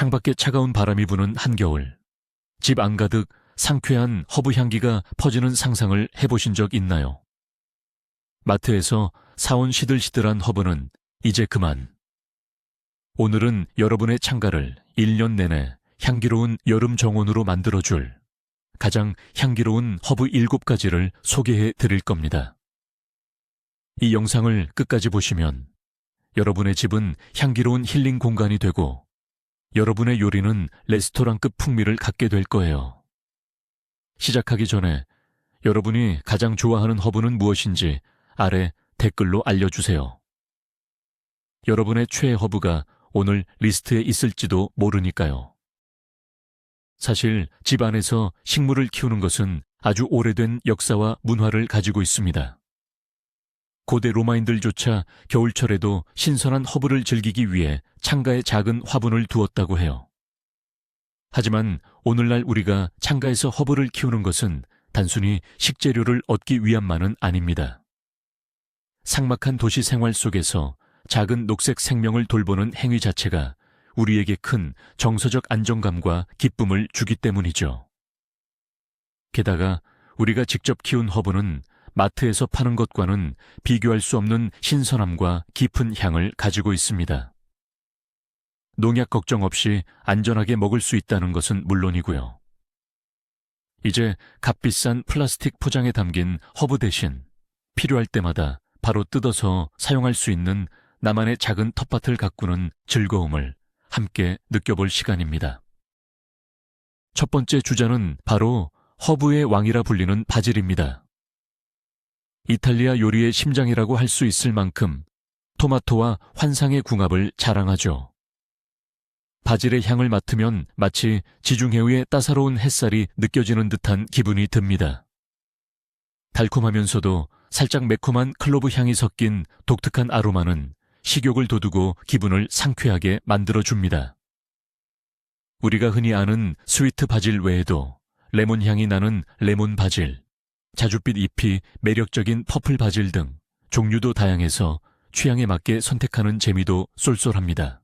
창밖에 차가운 바람이 부는 한겨울, 집 안가득 상쾌한 허브 향기가 퍼지는 상상을 해보신 적 있나요? 마트에서 사온 시들시들한 허브는 이제 그만. 오늘은 여러분의 창가를 1년 내내 향기로운 여름 정원으로 만들어줄 가장 향기로운 허브 7가지를 소개해 드릴 겁니다. 이 영상을 끝까지 보시면 여러분의 집은 향기로운 힐링 공간이 되고 여러분의 요리는 레스토랑급 풍미를 갖게 될 거예요. 시작하기 전에 여러분이 가장 좋아하는 허브는 무엇인지 아래 댓글로 알려주세요. 여러분의 최애 허브가 오늘 리스트에 있을지도 모르니까요. 사실 집 안에서 식물을 키우는 것은 아주 오래된 역사와 문화를 가지고 있습니다. 고대 로마인들조차 겨울철에도 신선한 허브를 즐기기 위해 창가에 작은 화분을 두었다고 해요. 하지만 오늘날 우리가 창가에서 허브를 키우는 것은 단순히 식재료를 얻기 위함만은 아닙니다. 삭막한 도시 생활 속에서 작은 녹색 생명을 돌보는 행위 자체가 우리에게 큰 정서적 안정감과 기쁨을 주기 때문이죠. 게다가 우리가 직접 키운 허브는 마트에서 파는 것과는 비교할 수 없는 신선함과 깊은 향을 가지고 있습니다. 농약 걱정 없이 안전하게 먹을 수 있다는 것은 물론이고요. 이제 값비싼 플라스틱 포장에 담긴 허브 대신 필요할 때마다 바로 뜯어서 사용할 수 있는 나만의 작은 텃밭을 가꾸는 즐거움을 함께 느껴볼 시간입니다. 첫 번째 주자는 바로 허브의 왕이라 불리는 바질입니다. 이탈리아 요리의 심장이라고 할 수 있을 만큼 토마토와 환상의 궁합을 자랑하죠. 바질의 향을 맡으면 마치 지중해의 따사로운 햇살이 느껴지는 듯한 기분이 듭니다. 달콤하면서도 살짝 매콤한 클로브 향이 섞인 독특한 아로마는 식욕을 돋우고 기분을 상쾌하게 만들어줍니다. 우리가 흔히 아는 스위트 바질 외에도 레몬 향이 나는 레몬 바질, 자줏빛 잎이 매력적인 퍼플 바질 등 종류도 다양해서 취향에 맞게 선택하는 재미도 쏠쏠합니다.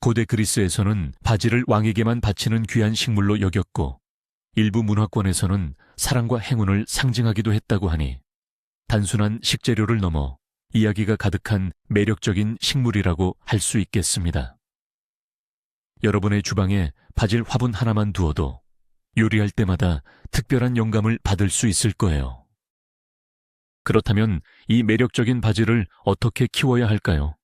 고대 그리스에서는 바질을 왕에게만 바치는 귀한 식물로 여겼고 일부 문화권에서는 사랑과 행운을 상징하기도 했다고 하니 단순한 식재료를 넘어 이야기가 가득한 매력적인 식물이라고 할 수 있겠습니다. 여러분의 주방에 바질 화분 하나만 두어도 요리할 때마다 특별한 영감을 받을 수 있을 거예요. 그렇다면 이 매력적인 바질을 어떻게 키워야 할까요?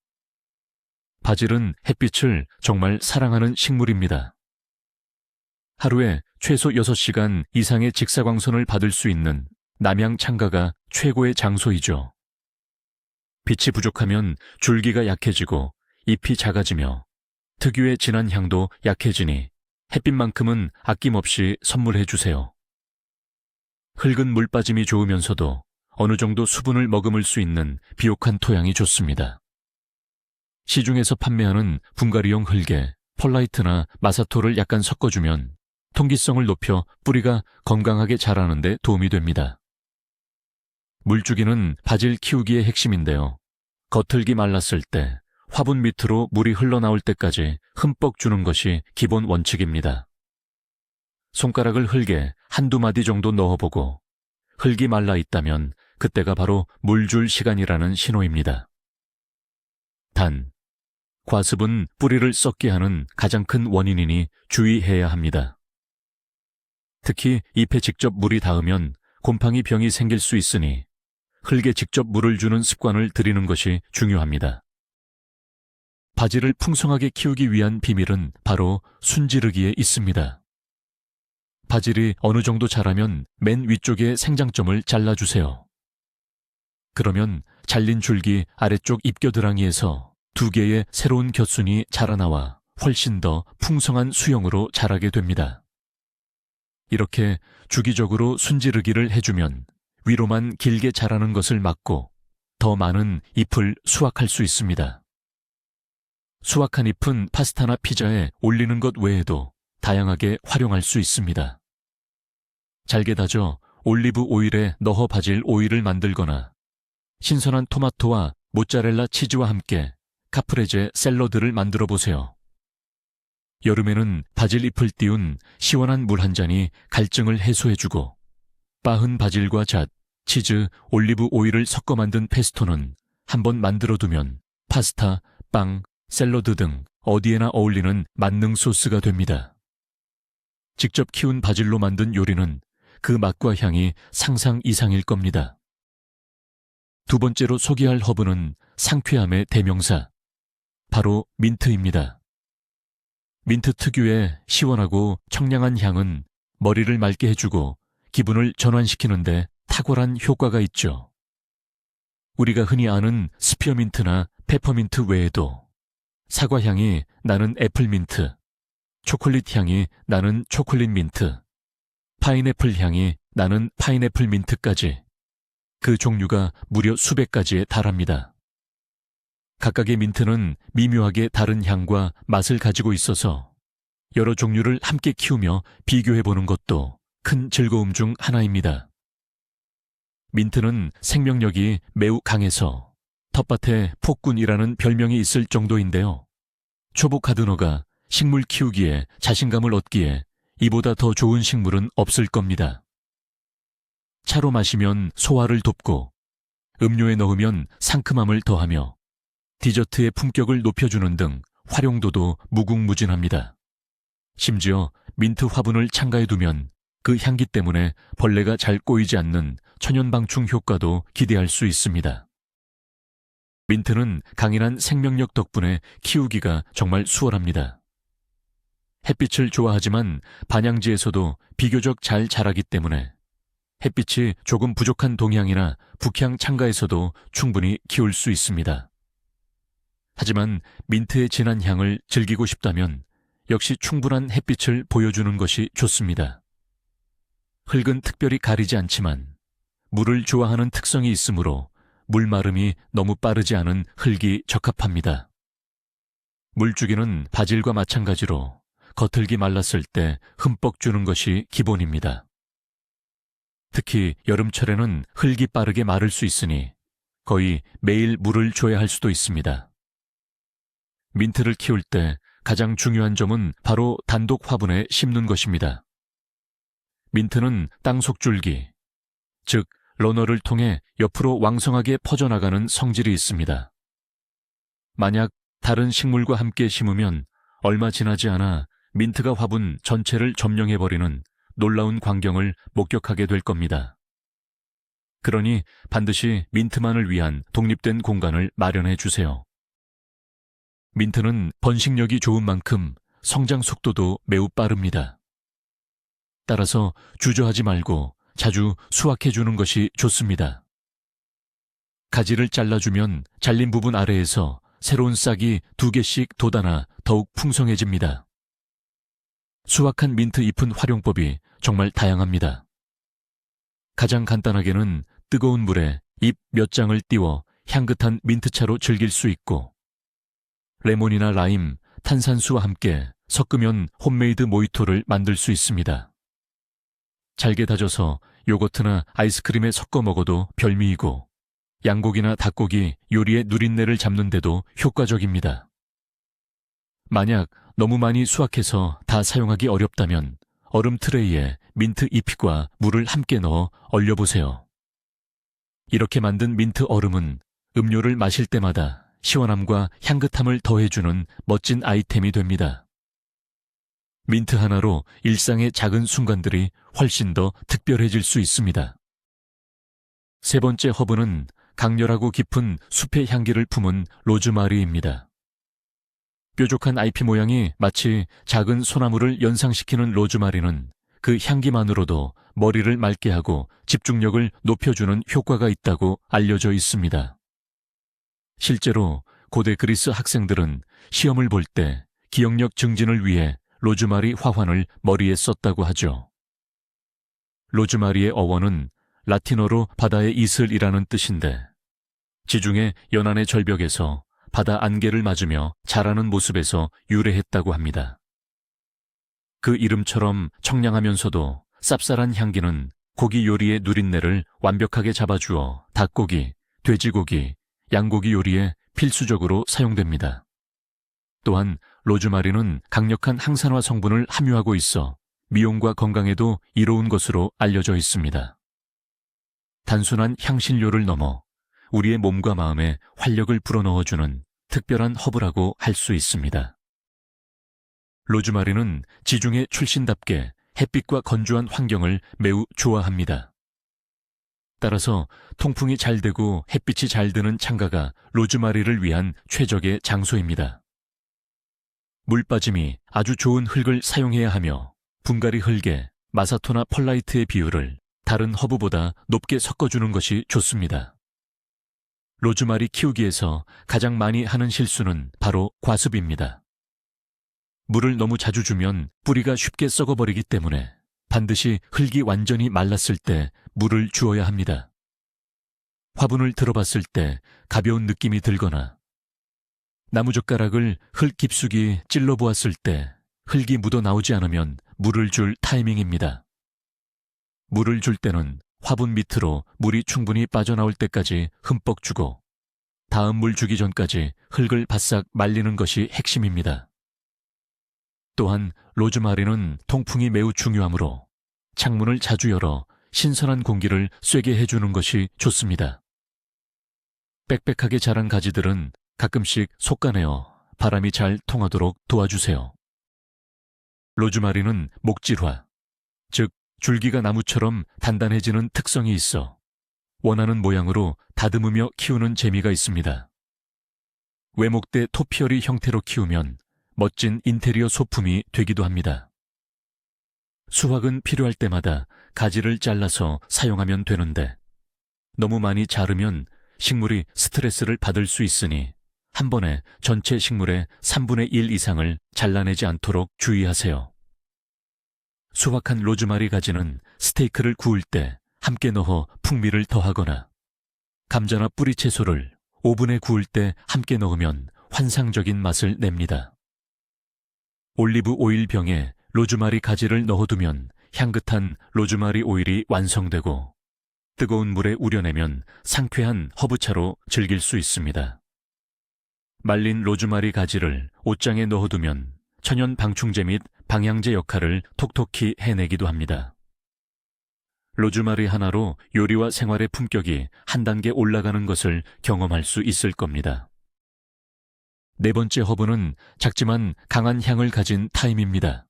바질은 햇빛을 정말 사랑하는 식물입니다. 하루에 최소 6시간 이상의 직사광선을 받을 수 있는 남양 창가가 최고의 장소이죠. 빛이 부족하면 줄기가 약해지고 잎이 작아지며 특유의 진한 향도 약해지니 햇빛만큼은 아낌없이 선물해 주세요. 흙은 물 빠짐이 좋으면서도 어느 정도 수분을 머금을 수 있는 비옥한 토양이 좋습니다. 시중에서 판매하는 분갈이용 흙에 펄라이트나 마사토를 약간 섞어주면 통기성을 높여 뿌리가 건강하게 자라는 데 도움이 됩니다. 물주기는 바질 키우기의 핵심인데요. 겉흙이 말랐을 때 화분 밑으로 물이 흘러나올 때까지 흠뻑 주는 것이 기본 원칙입니다. 손가락을 흙에 한두 마디 정도 넣어보고 흙이 말라 있다면 그때가 바로 물 줄 시간이라는 신호입니다. 단, 과습은 뿌리를 썩게 하는 가장 큰 원인이니 주의해야 합니다. 특히 잎에 직접 물이 닿으면 곰팡이 병이 생길 수 있으니 흙에 직접 물을 주는 습관을 들이는 것이 중요합니다. 바질을 풍성하게 키우기 위한 비밀은 바로 순지르기에 있습니다. 바질이 어느 정도 자라면 맨 위쪽의 생장점을 잘라주세요. 그러면 잘린 줄기 아래쪽 잎겨드랑이에서 2개의 새로운 곁순이 자라나와 훨씬 더 풍성한 수영으로 자라게 됩니다. 이렇게 주기적으로 순지르기를 해주면 위로만 길게 자라는 것을 막고 더 많은 잎을 수확할 수 있습니다. 수확한 잎은 파스타나 피자에 올리는 것 외에도 다양하게 활용할 수 있습니다. 잘게 다져 올리브 오일에 넣어 바질 오일을 만들거나 신선한 토마토와 모짜렐라 치즈와 함께 카프레제 샐러드를 만들어 보세요. 여름에는 바질 잎을 띄운 시원한 물 한 잔이 갈증을 해소해주고, 빻은 바질과 잣, 치즈, 올리브 오일을 섞어 만든 페스토는 한번 만들어두면 파스타, 빵, 샐러드 등 어디에나 어울리는 만능 소스가 됩니다. 직접 키운 바질로 만든 요리는 그 맛과 향이 상상 이상일 겁니다. 두 번째로 소개할 허브는 상쾌함의 대명사, 바로 민트입니다. 민트 특유의 시원하고 청량한 향은 머리를 맑게 해주고 기분을 전환시키는데 탁월한 효과가 있죠. 우리가 흔히 아는 스피어민트나 페퍼민트 외에도 사과향이 나는 애플민트, 초콜릿 향이 나는 초콜릿 민트, 파인애플 향이 나는 파인애플 민트까지 그 종류가 무려 수백 가지에 달합니다. 각각의 민트는 미묘하게 다른 향과 맛을 가지고 있어서 여러 종류를 함께 키우며 비교해보는 것도 큰 즐거움 중 하나입니다. 민트는 생명력이 매우 강해서 텃밭에 폭군이라는 별명이 있을 정도인데요. 초보 가드너가 식물 키우기에 자신감을 얻기에 이보다 더 좋은 식물은 없을 겁니다. 차로 마시면 소화를 돕고 음료에 넣으면 상큼함을 더하며 디저트의 품격을 높여주는 등 활용도도 무궁무진합니다. 심지어 민트 화분을 창가에 두면 그 향기 때문에 벌레가 잘 꼬이지 않는 천연방충 효과도 기대할 수 있습니다. 민트는 강인한 생명력 덕분에 키우기가 정말 수월합니다. 햇빛을 좋아하지만 반양지에서도 비교적 잘 자라기 때문에 햇빛이 조금 부족한 동향이나 북향 창가에서도 충분히 키울 수 있습니다. 하지만 민트의 진한 향을 즐기고 싶다면 역시 충분한 햇빛을 보여주는 것이 좋습니다. 흙은 특별히 가리지 않지만 물을 좋아하는 특성이 있으므로 물 마름이 너무 빠르지 않은 흙이 적합합니다. 물주기는 바질과 마찬가지로 겉흙이 말랐을 때 흠뻑 주는 것이 기본입니다. 특히 여름철에는 흙이 빠르게 마를 수 있으니 거의 매일 물을 줘야 할 수도 있습니다. 민트를 키울 때 가장 중요한 점은 바로 단독 화분에 심는 것입니다. 민트는 땅속줄기, 즉 러너를 통해 옆으로 왕성하게 퍼져나가는 성질이 있습니다. 만약 다른 식물과 함께 심으면 얼마 지나지 않아 민트가 화분 전체를 점령해버리는 놀라운 광경을 목격하게 될 겁니다. 그러니 반드시 민트만을 위한 독립된 공간을 마련해 주세요. 민트는 번식력이 좋은 만큼 성장 속도도 매우 빠릅니다. 따라서 주저하지 말고 자주 수확해 주는 것이 좋습니다. 가지를 잘라주면 잘린 부분 아래에서 새로운 싹이 2개씩 돋아나 더욱 풍성해집니다. 수확한 민트 잎은 활용법이 정말 다양합니다. 가장 간단하게는 뜨거운 물에 잎 몇 장을 띄워 향긋한 민트차로 즐길 수 있고, 레몬이나 라임, 탄산수와 함께 섞으면 홈메이드 모히토를 만들 수 있습니다. 잘게 다져서 요거트나 아이스크림에 섞어 먹어도 별미이고, 양고기나 닭고기 요리의 누린내를 잡는데도 효과적입니다. 만약 너무 많이 수확해서 다 사용하기 어렵다면 얼음 트레이에 민트 잎과 물을 함께 넣어 얼려보세요. 이렇게 만든 민트 얼음은 음료를 마실 때마다 시원함과 향긋함을 더해주는 멋진 아이템이 됩니다. 민트 하나로 일상의 작은 순간들이 훨씬 더 특별해질 수 있습니다. 세 번째 허브는 강렬하고 깊은 숲의 향기를 품은 로즈마리입니다. 뾰족한 잎이 모양이 마치 작은 소나무를 연상시키는 로즈마리는 그 향기만으로도 머리를 맑게 하고 집중력을 높여주는 효과가 있다고 알려져 있습니다. 실제로 고대 그리스 학생들은 시험을 볼 때 기억력 증진을 위해 로즈마리 화환을 머리에 썼다고 하죠. 로즈마리의 어원은 라틴어로 바다의 이슬이라는 뜻인데, 지중해 연안의 절벽에서 바다 안개를 맞으며 자라는 모습에서 유래했다고 합니다. 그 이름처럼 청량하면서도 쌉쌀한 향기는 고기 요리의 누린내를 완벽하게 잡아주어 닭고기, 돼지고기, 양고기 요리에 필수적으로 사용됩니다. 또한 로즈마리는 강력한 항산화 성분을 함유하고 있어 미용과 건강에도 이로운 것으로 알려져 있습니다. 단순한 향신료를 넘어 우리의 몸과 마음에 활력을 불어넣어주는 특별한 허브라고 할 수 있습니다. 로즈마리는 지중해 출신답게 햇빛과 건조한 환경을 매우 좋아합니다. 따라서 통풍이 잘 되고 햇빛이 잘 드는 창가가 로즈마리를 위한 최적의 장소입니다. 물 빠짐이 아주 좋은 흙을 사용해야 하며 분갈이 흙에 마사토나 펄라이트의 비율을 다른 허브보다 높게 섞어주는 것이 좋습니다. 로즈마리 키우기에서 가장 많이 하는 실수는 바로 과습입니다. 물을 너무 자주 주면 뿌리가 쉽게 썩어버리기 때문에 반드시 흙이 완전히 말랐을 때 물을 주어야 합니다. 화분을 들어봤을 때 가벼운 느낌이 들거나 나무젓가락을 흙 깊숙이 찔러 보았을 때 흙이 묻어나오지 않으면 물을 줄 타이밍입니다. 물을 줄 때는 화분 밑으로 물이 충분히 빠져나올 때까지 흠뻑 주고 다음 물 주기 전까지 흙을 바싹 말리는 것이 핵심입니다. 또한 로즈마리는 통풍이 매우 중요하므로 창문을 자주 열어 신선한 공기를 쐬게 해주는 것이 좋습니다. 빽빽하게 자란 가지들은 가끔씩 솎아내어 바람이 잘 통하도록 도와주세요. 로즈마리는 목질화, 즉 줄기가 나무처럼 단단해지는 특성이 있어 원하는 모양으로 다듬으며 키우는 재미가 있습니다. 외목대 토피어리 형태로 키우면 멋진 인테리어 소품이 되기도 합니다. 수확은 필요할 때마다 가지를 잘라서 사용하면 되는데 너무 많이 자르면 식물이 스트레스를 받을 수 있으니 한 번에 전체 식물의 3분의 1 이상을 잘라내지 않도록 주의하세요. 수확한 로즈마리 가지는 스테이크를 구울 때 함께 넣어 풍미를 더하거나 감자나 뿌리 채소를 오븐에 구울 때 함께 넣으면 환상적인 맛을 냅니다. 올리브 오일 병에 로즈마리 가지를 넣어두면 향긋한 로즈마리 오일이 완성되고 뜨거운 물에 우려내면 상쾌한 허브차로 즐길 수 있습니다. 말린 로즈마리 가지를 옷장에 넣어두면 천연 방충제 및 방향제 역할을 톡톡히 해내기도 합니다. 로즈마리 하나로 요리와 생활의 품격이 한 단계 올라가는 것을 경험할 수 있을 겁니다. 네 번째 허브는 작지만 강한 향을 가진 타임입니다.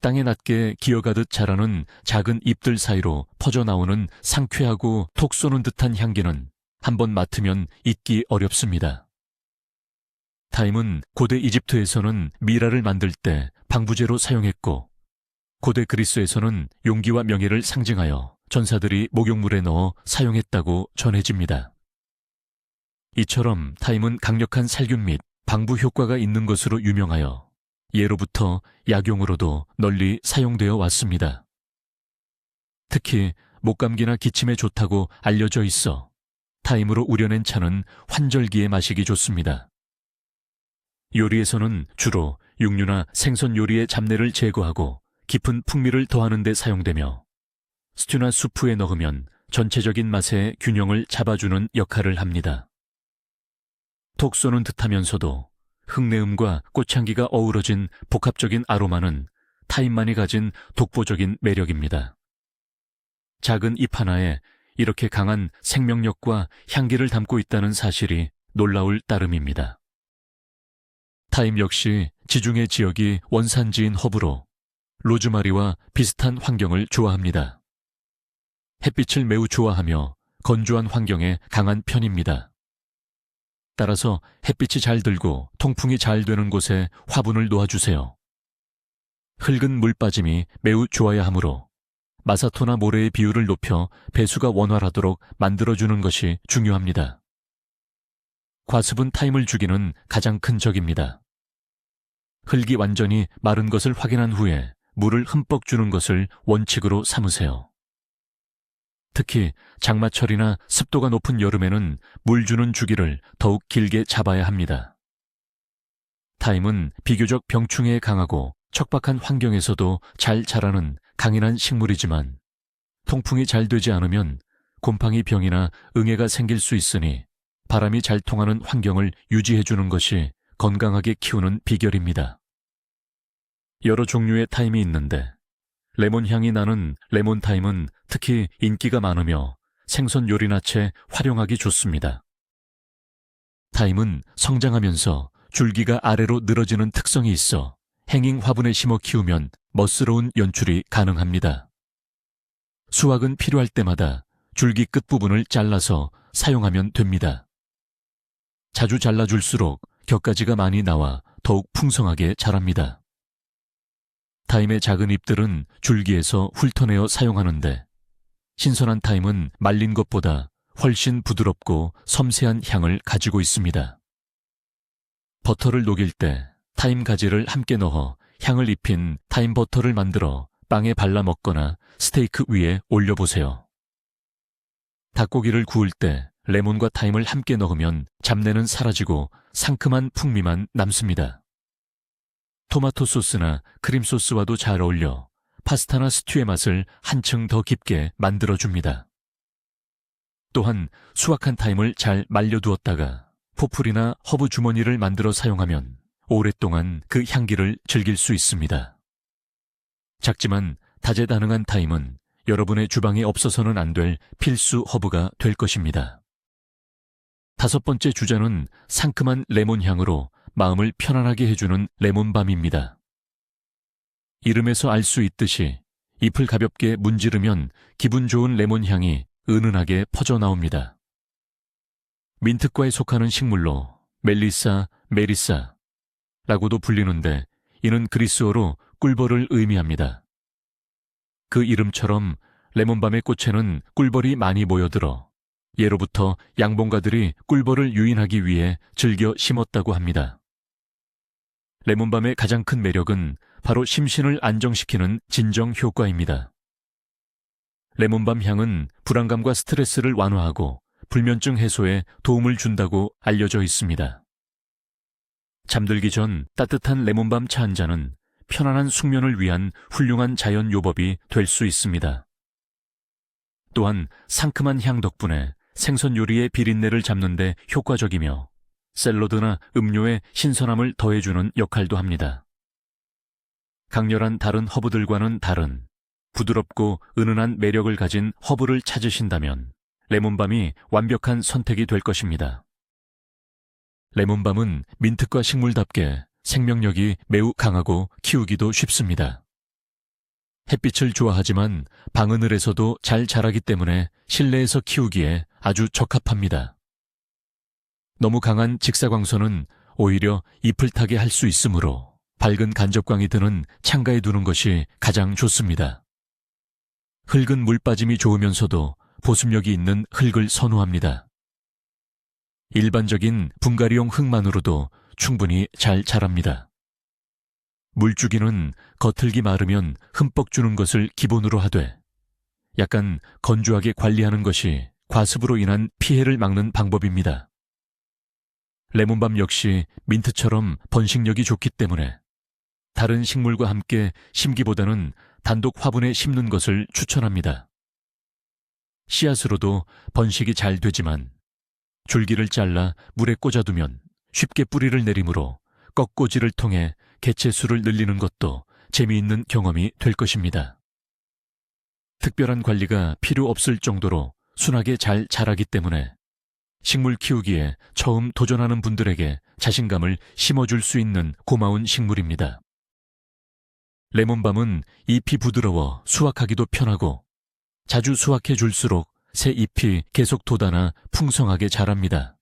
땅에 낮게 기어가듯 자라는 작은 잎들 사이로 퍼져나오는 상쾌하고 톡 쏘는 듯한 향기는 한번 맡으면 잊기 어렵습니다. 타임은 고대 이집트에서는 미라를 만들 때 방부제로 사용했고 고대 그리스에서는 용기와 명예를 상징하여 전사들이 목욕물에 넣어 사용했다고 전해집니다. 이처럼 타임은 강력한 살균 및 방부 효과가 있는 것으로 유명하여 예로부터 약용으로도 널리 사용되어 왔습니다. 특히 목감기나 기침에 좋다고 알려져 있어 타임으로 우려낸 차는 환절기에 마시기 좋습니다. 요리에서는 주로 육류나 생선 요리의 잡내를 제거하고 깊은 풍미를 더하는 데 사용되며 스튜나 수프에 넣으면 전체적인 맛의 균형을 잡아주는 역할을 합니다. 톡 쏘는 듯하면서도 흙내음과 꽃향기가 어우러진 복합적인 아로마는 타임만이 가진 독보적인 매력입니다. 작은 잎 하나에 이렇게 강한 생명력과 향기를 담고 있다는 사실이 놀라울 따름입니다. 타임 역시 지중해 지역이 원산지인 허브로 로즈마리와 비슷한 환경을 좋아합니다. 햇빛을 매우 좋아하며 건조한 환경에 강한 편입니다. 따라서 햇빛이 잘 들고 통풍이 잘 되는 곳에 화분을 놓아주세요. 흙은 물 빠짐이 매우 좋아야 하므로 마사토나 모래의 비율을 높여 배수가 원활하도록 만들어주는 것이 중요합니다. 과습은 타임을 죽이는 가장 큰 적입니다. 흙이 완전히 마른 것을 확인한 후에 물을 흠뻑 주는 것을 원칙으로 삼으세요. 특히 장마철이나 습도가 높은 여름에는 물 주는 주기를 더욱 길게 잡아야 합니다. 타임은 비교적 병충해에 강하고 척박한 환경에서도 잘 자라는 강인한 식물이지만 통풍이 잘 되지 않으면 곰팡이 병이나 응애가 생길 수 있으니 바람이 잘 통하는 환경을 유지해주는 것이 건강하게 키우는 비결입니다. 여러 종류의 타임이 있는데 레몬 향이 나는 레몬타임은 특히 인기가 많으며 생선 요리나 채 활용하기 좋습니다. 타임은 성장하면서 줄기가 아래로 늘어지는 특성이 있어 행잉 화분에 심어 키우면 멋스러운 연출이 가능합니다. 수확은 필요할 때마다 줄기 끝부분을 잘라서 사용하면 됩니다. 자주 잘라줄수록 격가지가 많이 나와 더욱 풍성하게 자랍니다. 타임의 작은 잎들은 줄기에서 훑어내어 사용하는데 신선한 타임은 말린 것보다 훨씬 부드럽고 섬세한 향을 가지고 있습니다. 버터를 녹일 때 타임 가지를 함께 넣어 향을 입힌 타임 버터를 만들어 빵에 발라 먹거나 스테이크 위에 올려보세요. 닭고기를 구울 때 레몬과 타임을 함께 넣으면 잡내는 사라지고 상큼한 풍미만 남습니다. 토마토 소스나 크림 소스와도 잘 어울려 파스타나 스튜의 맛을 한층 더 깊게 만들어줍니다. 또한 수확한 타임을 잘 말려두었다가 포플이나 허브 주머니를 만들어 사용하면 오랫동안 그 향기를 즐길 수 있습니다. 작지만 다재다능한 타임은 여러분의 주방에 없어서는 안 될 필수 허브가 될 것입니다. 5번째 주자는 상큼한 레몬 향으로 마음을 편안하게 해주는 레몬밤입니다. 이름에서 알 수 있듯이 잎을 가볍게 문지르면 기분 좋은 레몬 향이 은은하게 퍼져나옵니다. 민트과에 속하는 식물로 멜리사, 메리사라고도 불리는데 이는 그리스어로 꿀벌을 의미합니다. 그 이름처럼 레몬밤의 꽃에는 꿀벌이 많이 모여들어 예로부터 양봉가들이 꿀벌을 유인하기 위해 즐겨 심었다고 합니다. 레몬밤의 가장 큰 매력은 바로 심신을 안정시키는 진정 효과입니다. 레몬밤 향은 불안감과 스트레스를 완화하고 불면증 해소에 도움을 준다고 알려져 있습니다. 잠들기 전 따뜻한 레몬밤 차 한 잔은 편안한 숙면을 위한 훌륭한 자연 요법이 될 수 있습니다. 또한 상큼한 향 덕분에 생선 요리의 비린내를 잡는 데 효과적이며 샐러드나 음료에 신선함을 더해주는 역할도 합니다. 강렬한 다른 허브들과는 다른 부드럽고 은은한 매력을 가진 허브를 찾으신다면 레몬밤이 완벽한 선택이 될 것입니다. 레몬밤은 민트과 식물답게 생명력이 매우 강하고 키우기도 쉽습니다. 햇빛을 좋아하지만 방으늘에서도 잘 자라기 때문에 실내에서 키우기에 아주 적합합니다. 너무 강한 직사광선은 오히려 잎을 타게 할 수 있으므로 밝은 간접광이 드는 창가에 두는 것이 가장 좋습니다. 흙은 물 빠짐이 좋으면서도 보습력이 있는 흙을 선호합니다. 일반적인 분갈이용 흙만으로도 충분히 잘 자랍니다. 물주기는 겉흙이 마르면 흠뻑 주는 것을 기본으로 하되 약간 건조하게 관리하는 것이 과습으로 인한 피해를 막는 방법입니다. 레몬밤 역시 민트처럼 번식력이 좋기 때문에 다른 식물과 함께 심기보다는 단독 화분에 심는 것을 추천합니다. 씨앗으로도 번식이 잘 되지만 줄기를 잘라 물에 꽂아두면 쉽게 뿌리를 내리므로 꺾꽂이를 통해 개체수를 늘리는 것도 재미있는 경험이 될 것입니다. 특별한 관리가 필요 없을 정도로 순하게 잘 자라기 때문에 식물 키우기에 처음 도전하는 분들에게 자신감을 심어줄 수 있는 고마운 식물입니다. 레몬밤은 잎이 부드러워 수확하기도 편하고 자주 수확해 줄수록 새 잎이 계속 돋아나 풍성하게 자랍니다.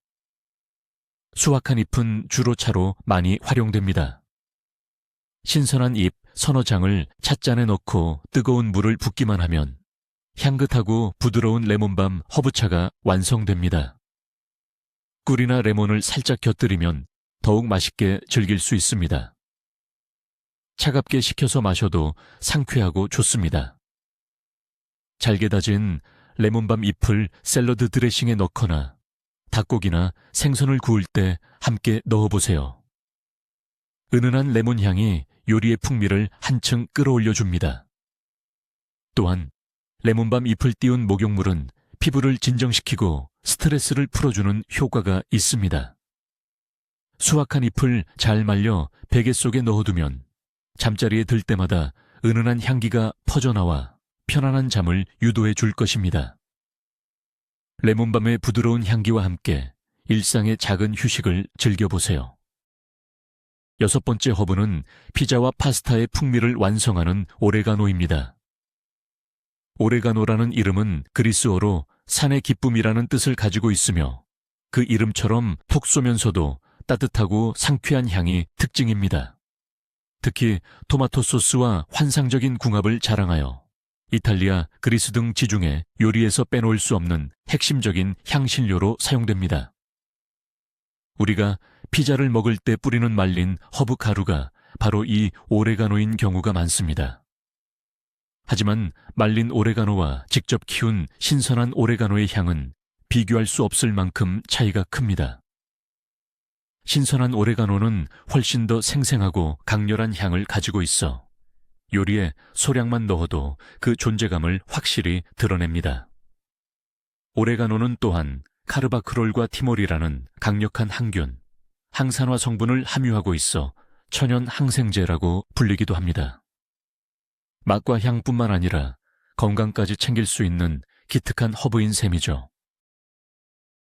수확한 잎은 주로 차로 많이 활용됩니다. 신선한 잎 서너 장을 찻잔에 넣고 뜨거운 물을 붓기만 하면 향긋하고 부드러운 레몬밤 허브차가 완성됩니다. 꿀이나 레몬을 살짝 곁들이면 더욱 맛있게 즐길 수 있습니다. 차갑게 식혀서 마셔도 상쾌하고 좋습니다. 잘게 다진 레몬밤 잎을 샐러드 드레싱에 넣거나 닭고기나 생선을 구울 때 함께 넣어보세요. 은은한 레몬 향이 요리의 풍미를 한층 끌어올려줍니다. 또한 레몬밤 잎을 띄운 목욕물은 피부를 진정시키고 스트레스를 풀어주는 효과가 있습니다. 수확한 잎을 잘 말려 베개 속에 넣어두면 잠자리에 들 때마다 은은한 향기가 퍼져나와 편안한 잠을 유도해 줄 것입니다. 레몬밤의 부드러운 향기와 함께 일상의 작은 휴식을 즐겨보세요. 6번째 허브는 피자와 파스타의 풍미를 완성하는 오레가노입니다. 오레가노라는 이름은 그리스어로 산의 기쁨이라는 뜻을 가지고 있으며 그 이름처럼 톡 쏘면서도 따뜻하고 상쾌한 향이 특징입니다. 특히 토마토 소스와 환상적인 궁합을 자랑하여 이탈리아, 그리스 등 지중해 요리에서 빼놓을 수 없는 핵심적인 향신료로 사용됩니다. 우리가 피자를 먹을 때 뿌리는 말린 허브 가루가 바로 이 오레가노인 경우가 많습니다. 하지만 말린 오레가노와 직접 키운 신선한 오레가노의 향은 비교할 수 없을 만큼 차이가 큽니다. 신선한 오레가노는 훨씬 더 생생하고 강렬한 향을 가지고 있어 요리에 소량만 넣어도 그 존재감을 확실히 드러냅니다. 오레가노는 또한 카르바크롤과 티몰이라는 강력한 항균, 항산화 성분을 함유하고 있어 천연 항생제라고 불리기도 합니다. 맛과 향뿐만 아니라 건강까지 챙길 수 있는 기특한 허브인 셈이죠.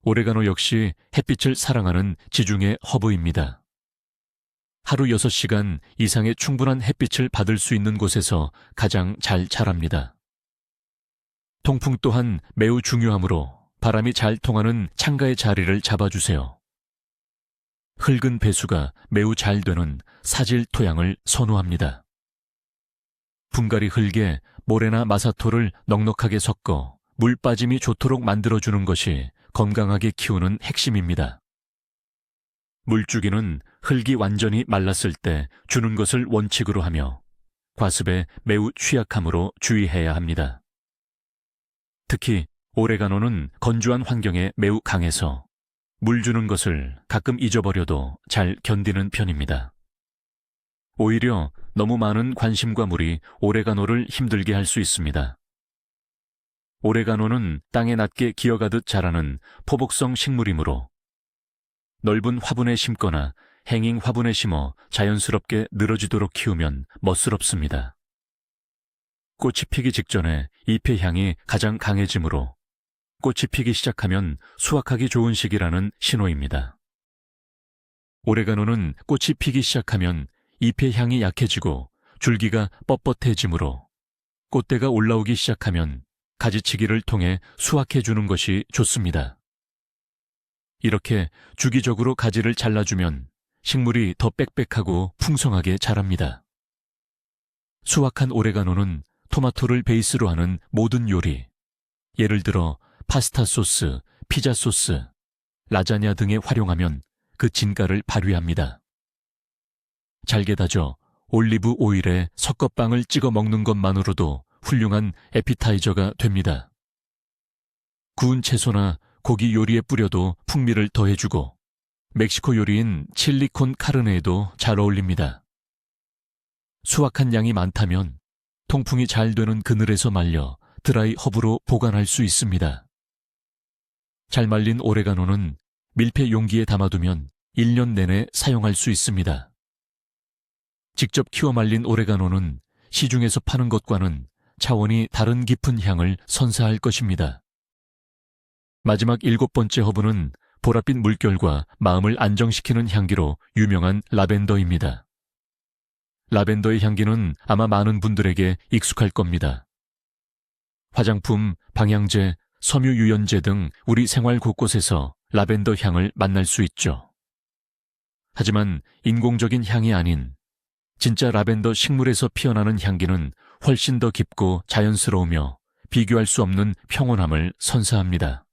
오레가노 역시 햇빛을 사랑하는 지중해 허브입니다. 하루 6시간 이상의 충분한 햇빛을 받을 수 있는 곳에서 가장 잘 자랍니다. 통풍 또한 매우 중요하므로 바람이 잘 통하는 창가의 자리를 잡아주세요. 흙은 배수가 매우 잘 되는 사질 토양을 선호합니다. 분갈이 흙에 모래나 마사토를 넉넉하게 섞어 물 빠짐이 좋도록 만들어주는 것이 건강하게 키우는 핵심입니다. 물주기는 흙이 완전히 말랐을 때 주는 것을 원칙으로 하며 과습에 매우 취약하므로 주의해야 합니다. 특히 오레가노는 건조한 환경에 매우 강해서 물 주는 것을 가끔 잊어버려도 잘 견디는 편입니다. 오히려 너무 많은 관심과 물이 오레가노를 힘들게 할 수 있습니다. 오레가노는 땅에 낮게 기어가듯 자라는 포복성 식물이므로 넓은 화분에 심거나 행잉 화분에 심어 자연스럽게 늘어지도록 키우면 멋스럽습니다. 꽃이 피기 직전에 잎의 향이 가장 강해지므로 꽃이 피기 시작하면 수확하기 좋은 시기라는 신호입니다. 오레가노는 꽃이 피기 시작하면 잎의 향이 약해지고 줄기가 뻣뻣해지므로 꽃대가 올라오기 시작하면 가지치기를 통해 수확해 주는 것이 좋습니다. 이렇게 주기적으로 가지를 잘라주면 식물이 더 빽빽하고 풍성하게 자랍니다. 수확한 오레가노는 토마토를 베이스로 하는 모든 요리, 예를 들어 파스타 소스, 피자 소스, 라자냐 등에 활용하면 그 진가를 발휘합니다. 잘게 다져 올리브 오일에 섞어빵을 찍어 먹는 것만으로도 훌륭한 에피타이저가 됩니다. 구운 채소나 고기 요리에 뿌려도 풍미를 더해주고 멕시코 요리인 칠리콘 카르네에도 잘 어울립니다. 수확한 양이 많다면 통풍이 잘 되는 그늘에서 말려 드라이 허브로 보관할 수 있습니다. 잘 말린 오레가노는 밀폐 용기에 담아두면 1년 내내 사용할 수 있습니다. 직접 키워 말린 오레가노는 시중에서 파는 것과는 차원이 다른 깊은 향을 선사할 것입니다. 마지막 7번째 허브는 보랏빛 물결과 마음을 안정시키는 향기로 유명한 라벤더입니다. 라벤더의 향기는 아마 많은 분들에게 익숙할 겁니다. 화장품, 방향제, 섬유 유연제 등 우리 생활 곳곳에서 라벤더 향을 만날 수 있죠. 하지만 인공적인 향이 아닌 진짜 라벤더 식물에서 피어나는 향기는 훨씬 더 깊고 자연스러우며 비교할 수 없는 평온함을 선사합니다.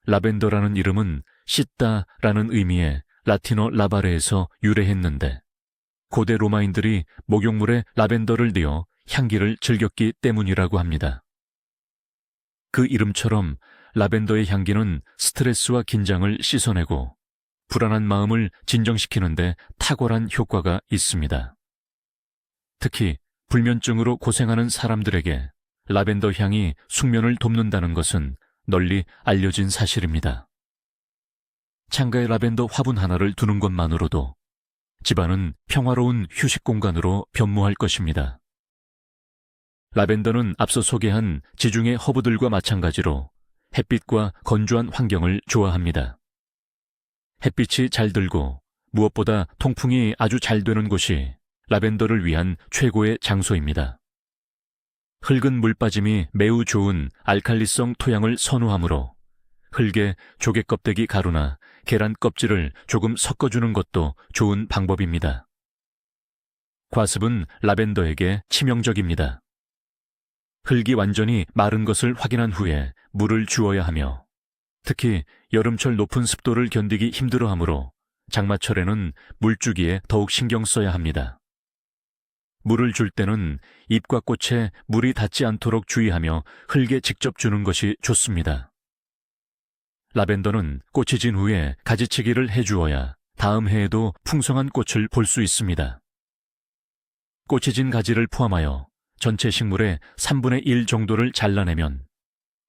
라벤더라는 이름은 씻다라는 의미의 라틴어 라바레에서 유래했는데 고대 로마인들이 목욕물에 라벤더를 넣어 향기를 즐겼기 때문이라고 합니다. 그 이름처럼 라벤더의 향기는 스트레스와 긴장을 씻어내고 불안한 마음을 진정시키는데 탁월한 효과가 있습니다. 특히 불면증으로 고생하는 사람들에게 라벤더 향이 숙면을 돕는다는 것은 널리 알려진 사실입니다. 창가에 라벤더 화분 하나를 두는 것만으로도 집안은 평화로운 휴식 공간으로 변모할 것입니다. 라벤더는 앞서 소개한 지중해 허브들과 마찬가지로 햇빛과 건조한 환경을 좋아합니다. 햇빛이 잘 들고 무엇보다 통풍이 아주 잘 되는 곳이 라벤더를 위한 최고의 장소입니다. 흙은 물빠짐이 매우 좋은 알칼리성 토양을 선호하므로 흙에 조개 껍데기 가루나 계란 껍질을 조금 섞어주는 것도 좋은 방법입니다. 과습은 라벤더에게 치명적입니다. 흙이 완전히 마른 것을 확인한 후에 물을 주어야 하며 특히 여름철 높은 습도를 견디기 힘들어하므로 장마철에는 물주기에 더욱 신경 써야 합니다. 물을 줄 때는 잎과 꽃에 물이 닿지 않도록 주의하며 흙에 직접 주는 것이 좋습니다. 라벤더는 꽃이 진 후에 가지치기를 해주어야 다음 해에도 풍성한 꽃을 볼 수 있습니다. 꽃이 진 가지를 포함하여 전체 식물의 3분의 1 정도를 잘라내면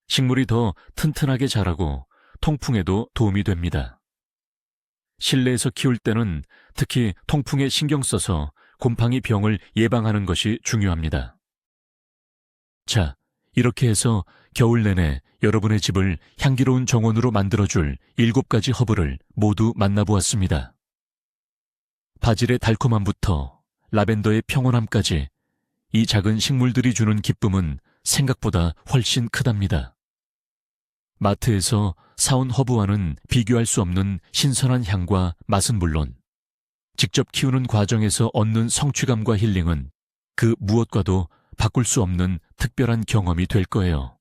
식물이 더 튼튼하게 자라고 통풍에도 도움이 됩니다. 실내에서 키울 때는 특히 통풍에 신경 써서 곰팡이 병을 예방하는 것이 중요합니다. 자, 이렇게 해서 겨울 내내 여러분의 집을 향기로운 정원으로 만들어줄 7가지 허브를 모두 만나보았습니다. 바질의 달콤함부터 라벤더의 평온함까지 이 작은 식물들이 주는 기쁨은 생각보다 훨씬 크답니다. 마트에서 사온 허브와는 비교할 수 없는 신선한 향과 맛은 물론 직접 키우는 과정에서 얻는 성취감과 힐링은 그 무엇과도 바꿀 수 없는 특별한 경험이 될 거예요.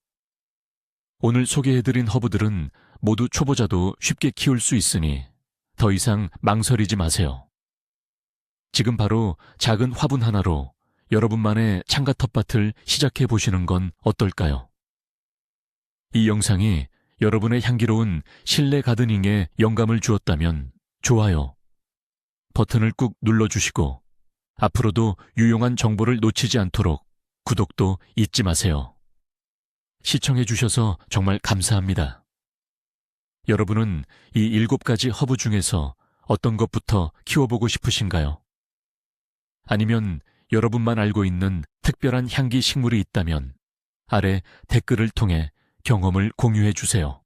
오늘 소개해드린 허브들은 모두 초보자도 쉽게 키울 수 있으니 더 이상 망설이지 마세요. 지금 바로 작은 화분 하나로 여러분만의 창가 텃밭을 시작해 보시는 건 어떨까요? 이 영상이 여러분의 향기로운 실내 가드닝에 영감을 주었다면 좋아요 버튼을 꾹 눌러주시고 앞으로도 유용한 정보를 놓치지 않도록 구독도 잊지 마세요. 시청해 주셔서 정말 감사합니다. 여러분은 이 7가지 허브 중에서 어떤 것부터 키워보고 싶으신가요? 아니면 여러분만 알고 있는 특별한 향기 식물이 있다면 아래 댓글을 통해 경험을 공유해 주세요.